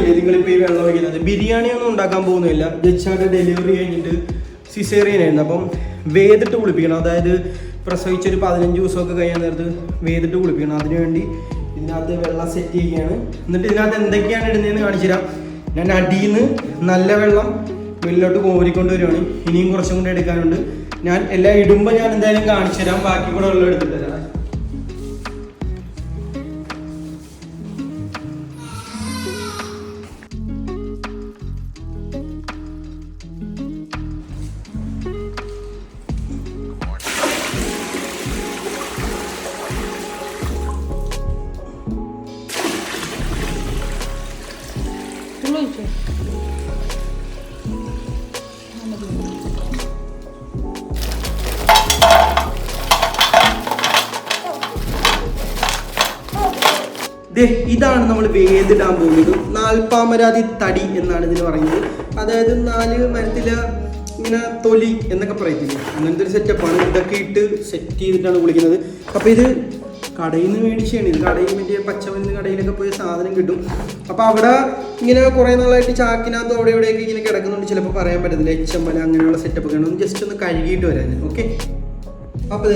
കണ്ടില്ലേ നിങ്ങളിപ്പോൾ ഈ വെള്ളം വയ്ക്കുന്നത്? ബിരിയാണി ഒന്നും ഉണ്ടാക്കാൻ പോകുന്നില്ല. ജച്ചാടെ ഡെലിവറി കഴിഞ്ഞിട്ട് സിസേറിയൻ ആയിരുന്നു. അപ്പം വേദിട്ട് കുളിപ്പിക്കണം. അതായത് പ്രസവിച്ചൊരു 15 ദിവസമൊക്കെ കഴിയാൻ നേരത്ത് വേദിട്ട് കുളിപ്പിക്കണം. അതിനുവേണ്ടി ഇതിനകത്ത് വെള്ളം സെറ്റ് ചെയ്യുകയാണ്. എന്നിട്ട് ഇതിനകത്ത് എന്തൊക്കെയാണ് ഇടുന്നതെന്ന് കാണിച്ചു തരാം. ഞാൻ അടിയിൽ നിന്ന് നല്ല വെള്ളം വെള്ളിലോട്ട് കോരിക്കൊണ്ട് വരുവാണ്. ഇനിയും കുറച്ചും കൂടി എടുക്കാനുണ്ട്. ഞാൻ എല്ലാം ഇടുമ്പോൾ ഞാൻ എന്തായാലും കാണിച്ചു തരാം. ബാക്കി കൂടെ വെള്ളം എടുത്തിട്ട് തരാം. ഇതാണ് നമ്മൾ വേദിടാൻ പോകുന്നത്. നാൽപ്പാമരാതി തടി എന്നാണ് ഇതിന് പറയുന്നത്. അതായത് 4 മരത്തിലെ ഇങ്ങനെ തൊലി എന്നൊക്കെ പറയത്തില്ലേ, അങ്ങനത്തെ ഒരു സെറ്റപ്പാണ്. ഇതൊക്കെ ഇട്ട് സെറ്റ് ചെയ്തിട്ടാണ് കുളിക്കുന്നത്. അപ്പോൾ ഇത് കടയിൽ നിന്ന് മേടിച്ചാണ്. ഇത് കടയിൽ മറ്റേ പച്ചമരുന്ന് കടയിലൊക്കെ പോയി സാധനം കിട്ടും. അപ്പോൾ അവിടെ ഇങ്ങനെ കുറേ നാളായിട്ട് ചാക്കിനകത്ത് അവിടെ ഇവിടെയൊക്കെ ഇങ്ങനെ കിടക്കുന്നുണ്ട്. ചിലപ്പോൾ പറയാൻ പറ്റത്തില്ല. എച്ചമ്പല അങ്ങനെയുള്ള സെറ്റപ്പൊക്കെ ആണ്. ഒന്ന് ജസ്റ്റ് ഒന്ന് കഴുകിയിട്ട് വരാൻ. ഓക്കെ, അപ്പോൾ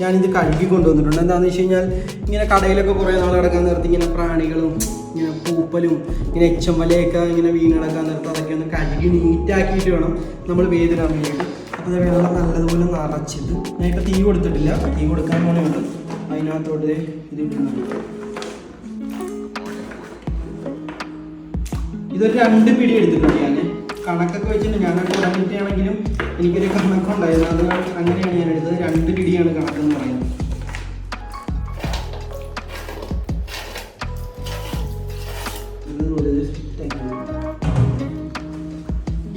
ഞാനിത് കഴുകി കൊണ്ടുവന്നിട്ടുണ്ട്. എന്താണെന്ന് വെച്ച് കഴിഞ്ഞാൽ ഇങ്ങനെ കടയിലൊക്കെ കുറേ നാൾ കിടക്കാൻ നേരത്ത് ഇങ്ങനെ പ്രാണികളും ഇങ്ങനെ പൂപ്പലും ഇങ്ങനെ എച്ചമ്പലയൊക്കെ ഇങ്ങനെ വീണ് കിടക്കാൻ നേരത്ത് അതൊക്കെ ഒന്ന് കഴുകി നീറ്റാക്കിയിട്ട് വേണം നമ്മൾ വേദിടാൻ വേണ്ടിയിട്ട്. അപ്പോൾ അത് വെള്ളം നല്ലതുപോലെ നിറച്ചിട്ട് ഞാൻ ഇപ്പോൾ തീ കൊടുത്തിട്ടില്ല. തീ കൊടുക്കാൻ വേണ്ടിയിട്ട് അതിനകത്തോട്ട് ഇത് ഇട്ടുന്നുണ്ട്. ഇതൊരു 2 പിടി എടുത്തിട്ടുണ്ട്. ഞാൻ കണക്കൊക്കെ വെച്ചിട്ട് ഞാനത് ഇറങ്ങിയിട്ടാണെങ്കിലും എനിക്കൊരു കണക്കുണ്ടായിരുന്നു. അത് അങ്ങനെയാണ് ഞാൻ എടുത്തത്. 2 പിടിയാണ് കണക്കെന്ന് പറയുന്നത്.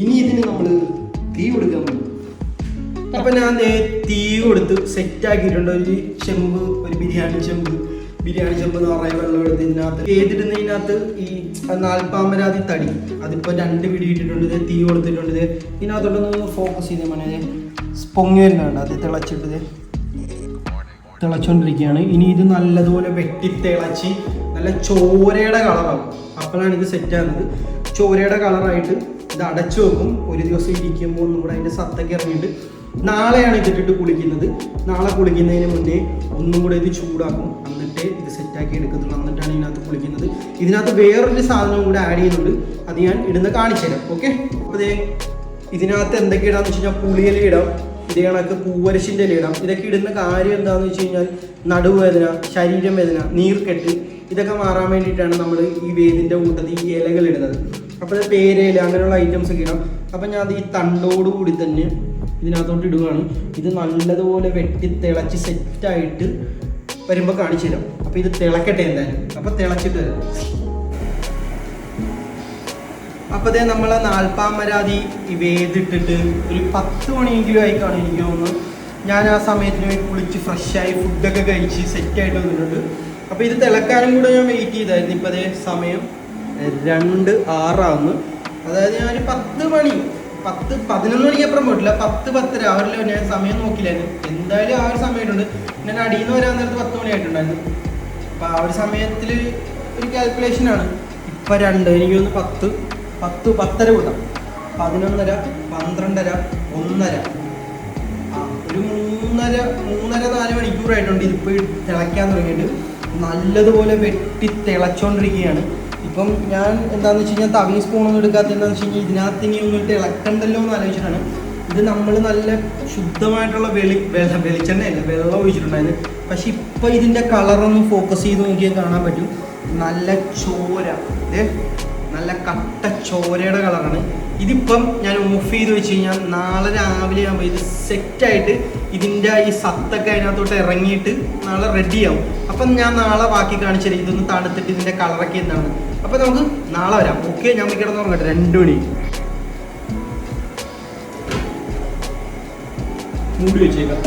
ഇനി ഇതിന് നമ്മൾ തീ കൊടുക്കാൻ പോകും. അപ്പം ഞാൻ തീ കൊടുത്ത് സെറ്റാക്കിയിട്ടുണ്ട്. ഒരു ചെമ്പ്, ഒരു ബിരിയാണി ചെമ്പ് എന്ന് പറയുന്ന വെള്ളം എടുത്ത് ഇതിനകത്ത് ഏതിടുന്നതിനകത്ത് ഈ നാൽപ്പാമരാതി തടി അതിപ്പോൾ 2 പിടി ഇട്ടിട്ടുണ്ട്. തീ കൊടുത്തിട്ടുണ്ട്. ഇതിനകത്തോട്ടൊന്ന് ഫോക്കസ് ചെയ്ത് മനെ പൊങ്ങി വരുന്നുണ്ട്. അത് തിളച്ചുകൊണ്ടിരിക്കുകയാണ്. ഇനി ഇത് നല്ലതുപോലെ വെട്ടിത്തിളച്ച് നല്ല ചോരയുടെ കളറാകും. അപ്പോഴാണ് ഇത് സെറ്റാകുന്നത്. ചോരയുടെ കളറായിട്ട് ഇത് അടച്ചു വെക്കും. ഒരു ദിവസം ഇരിക്കുമ്പോൾ ഒന്നും കൂടെ അതിൻ്റെ സത്തൊക്കെ ഇറങ്ങിയിട്ട് നാളെയാണ് ഇതിട്ടിട്ട് കുളിക്കുന്നത്. നാളെ കുളിക്കുന്നതിന് മുന്നേ ഒന്നും കൂടെ ഇത് ചൂടാക്കും. എന്നിട്ട് ഇത് സെറ്റാക്കി എടുക്കത്തുള്ളൂ. എന്നിട്ടാണ് ഇതിനകത്ത് കുളിക്കുന്നത്. ഇതിനകത്ത് വേറൊരു സാധനം കൂടെ ആഡ് ചെയ്യുന്നുണ്ട്. അത് ഞാൻ ഇടുന്ന കാണിച്ചു തരാം. ഓക്കെ, അപ്പോൾ ഇതിനകത്ത് എന്തൊക്കെ ഇടാന്ന് വെച്ച് കഴിഞ്ഞാൽ പുളിയില ഇടാം. ഇതേ കണക്ക് പൂവരശിൻ്റെ ഇല ഇടാം. ഇതൊക്കെ ഇടുന്ന കാര്യം എന്താണെന്ന് വെച്ച് കഴിഞ്ഞാൽ നടുവേദന, ശരീരം വേദന, നീർക്കെട്ട് ഇതൊക്കെ മാറാൻ വേണ്ടിയിട്ടാണ് നമ്മൾ ഈ വേദിൻ്റെ കൂട്ടത്തിൽ ഈ ഇലകൾ ഇടുന്നത്. അപ്പോൾ പേരയില അങ്ങനെയുള്ള ഐറ്റംസ് ഒക്കെ ഇടാം. അപ്പം ഞാൻ അത് ഈ തണ്ടോടുകൂടി തന്നെ ഇതിനകത്തോട്ട് ഇടുകയാണ്. ഇത് നല്ലതുപോലെ വെട്ടിത്തിളച്ച് സെറ്റായിട്ട് വരുമ്പോൾ കാണിച്ചു തരാം. അപ്പോൾ ഇത് തിളക്കട്ടെ എന്തായാലും. അപ്പോൾ തിളച്ചിട്ട് വരാം. അപ്പോൾ നമ്മളെ നാൽപ്പാമരാതി ഈ വേദിട്ടിട്ട് ഒരു 10 മണിയെങ്കിലും ആയി കാണും എനിക്ക് തോന്നുന്നു. ഞാൻ ആ സമയത്തിന് പോയി കുളിച്ച് ഫ്രഷായി ഫുഡൊക്കെ കഴിച്ച് സെറ്റായിട്ട് വന്നിട്ടുണ്ട്. അപ്പോൾ ഇത് തിളക്കാനും കൂടെ ഞാൻ വെയിറ്റ് ചെയ്തായിരുന്നു. ഇപ്പോൾ സമയം 2:06 അതായത് ഞാൻ 11 മണിക്കപ്പുറം പോയിട്ടില്ല. 10-10:30 അവരിൽ ഞാൻ സമയം നോക്കില്ലായിരുന്നു. എന്തായാലും ആ ഒരു സമയമുണ്ട്. ഞാൻ അടിയിൽ നിന്ന് വരാൻ നേരത്ത് 10 മണിയായിട്ടുണ്ടായിരുന്നു. അപ്പോൾ ആ ഒരു സമയത്തിൽ ഒരു കാൽക്കുലേഷനാണ്. ഇപ്പം 2 എനിക്കൊന്ന് 10-10:30 കൂട്ടാം. 11:30, 12:30, 1:30 ഒരു 3-4 മണിക്കൂറായിട്ടുണ്ട് ഇതിപ്പോൾ തിളയ്ക്കാൻ തുടങ്ങിയിട്ട്. നല്ലതുപോലെ വെട്ടി തിളച്ചുകൊണ്ടിരിക്കുകയാണ്. ഇപ്പം ഞാൻ എന്താണെന്ന് വെച്ച് കഴിഞ്ഞാൽ തവി സ്പൂണൊന്നും എടുക്കാത്തതെന്ന് വെച്ച് കഴിഞ്ഞാൽ ഇതിനകത്ത് ഇനി ഒന്നിട്ട് ഇളക്കണ്ടല്ലോ എന്ന് ആലോചിച്ചിട്ടാണ്. ഇത് നമ്മൾ നല്ല ശുദ്ധമായിട്ടുള്ള വെളിച്ചെണ്ണയല്ല വെള്ളം ഒഴിച്ചിട്ടുണ്ടായിരുന്നു. പക്ഷെ ഇപ്പോൾ ഇതിൻ്റെ കളറൊന്ന് ഫോക്കസ് ചെയ്ത് നോക്കിയാൽ കാണാൻ പറ്റും. നല്ല ചോര, നല്ല കട്ട ചോരയുടെ കളറാണ്. ഇതിപ്പം ഞാൻ ഓഫ് ചെയ്ത് വെച്ച് കഴിഞ്ഞാൽ നാളെ രാവിലെ ആകുമ്പോൾ ഇത് സെറ്റായിട്ട് ഇതിൻ്റെ ഈ സത്തൊക്കെ അതിനകത്തോട്ട് ഇറങ്ങിയിട്ട് നാളെ റെഡിയാവും. അപ്പം ഞാൻ നാളെ ബാക്കി കാണിച്ചാൽ ഇതൊന്ന് തണുത്തിട്ട് ഇതിൻ്റെ കളറൊക്കെ എന്താണ്. അപ്പം നമുക്ക് നാളെ വരാം. ഓക്കെ, ഞാൻ കിടന്ന് ഉറങ്ങട്ടെ. 2 മണി മൂടി വെച്ചേക്കാം.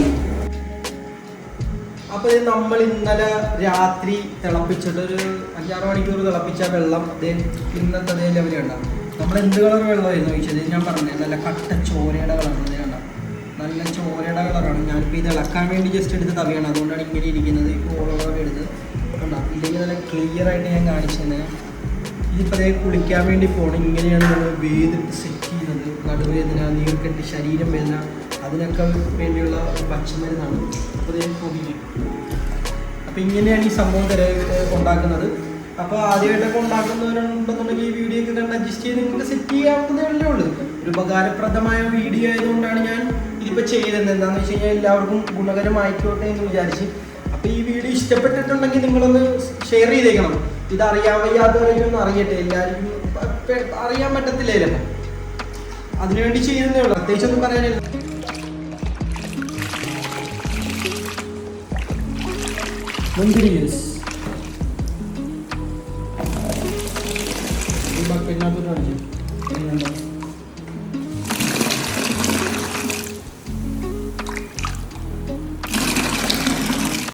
അപ്പോൾ നമ്മൾ ഇന്നലെ രാത്രി തിളപ്പിച്ചിട്ടൊരു 5-6 മണിക്കൂർ തിളപ്പിച്ച വെള്ളം ഇന്നത്തെ അതേ ലെവലിൽ ഉണ്ടാകും. നമ്മൾ എന്ത് കളർ വെള്ളമായിരുന്നു ചോദിച്ചത്? ഞാൻ പറഞ്ഞത് നല്ല കട്ട ചോരയുടെ കളറാണ്. കണ്ട, നല്ല ചോരയുടെ കളറാണ്. ഞാനിപ്പോൾ ഇത് ഇളക്കാൻ വേണ്ടി ജസ്റ്റ് എടുത്ത് തവിയാണ്. അതുകൊണ്ടാണ് ഇങ്ങനെ ഇരിക്കുന്നത്. ഇപ്പോൾ ഓളോടെ എടുത്ത് കണ്ട, ഇല്ലെങ്കിൽ നല്ല ക്ലിയർ ആയിട്ട് ഞാൻ കാണിച്ചു തന്നെ. ഇതിപ്പോൾ കുളിക്കാൻ വേണ്ടി പോകണം. ഇങ്ങനെയാണ് നമ്മൾ വേദിട്ട് സെറ്റ് ചെയ്യുന്നത്. നടുവേദന, നീർക്കെട്ട്, ശരീരം വേദന, അതിനൊക്കെ വേണ്ടിയുള്ള പച്ചമരുന്നാണ്. അപ്പോൾ ഇത് നോക്കിയിട്ട് അപ്പോൾ ഇങ്ങനെയാണ് ഈ സംഭവം ഉണ്ടാക്കുന്നത്. അപ്പോൾ ആദ്യമായിട്ടൊക്കെ ഉണ്ടാക്കുന്നവരുണ്ടെന്നുണ്ടെങ്കിൽ ഈ വീഡിയോ ഒക്കെ കണ്ട് അഡ്ജസ്റ്റ് ചെയ്ത് നിങ്ങൾക്ക് സെറ്റ് ചെയ്യാവുന്നതേ ഉള്ളൂ. ഒരു ഉപകാരപ്രദമായ വീഡിയോ ആയതുകൊണ്ടാണ് ഞാൻ ഇതിപ്പോൾ ചെയ്തത്. എന്താണെന്ന് വെച്ച് കഴിഞ്ഞാൽ എല്ലാവർക്കും ഗുണകരമായിക്കോട്ടെ എന്ന് വിചാരിച്ച്. അപ്പോൾ ഈ വീഡിയോ ഇഷ്ടപ്പെട്ടിട്ടുണ്ടെങ്കിൽ നിങ്ങളൊന്ന് ഷെയർ ചെയ്തേക്കണം. ഇത് അറിയാൻ വയ്യാത്തവരൊന്നും അറിയട്ടെ, എല്ലാവർക്കും അറിയാൻ പറ്റത്തില്ലല്ലോ. അതിനുവേണ്ടി ചെയ്യുന്നതേ ഉള്ളൂ, പ്രത്യേകിച്ചൊന്നും പറയാനില്ല. മുന്തിരി ജ്യൂസ്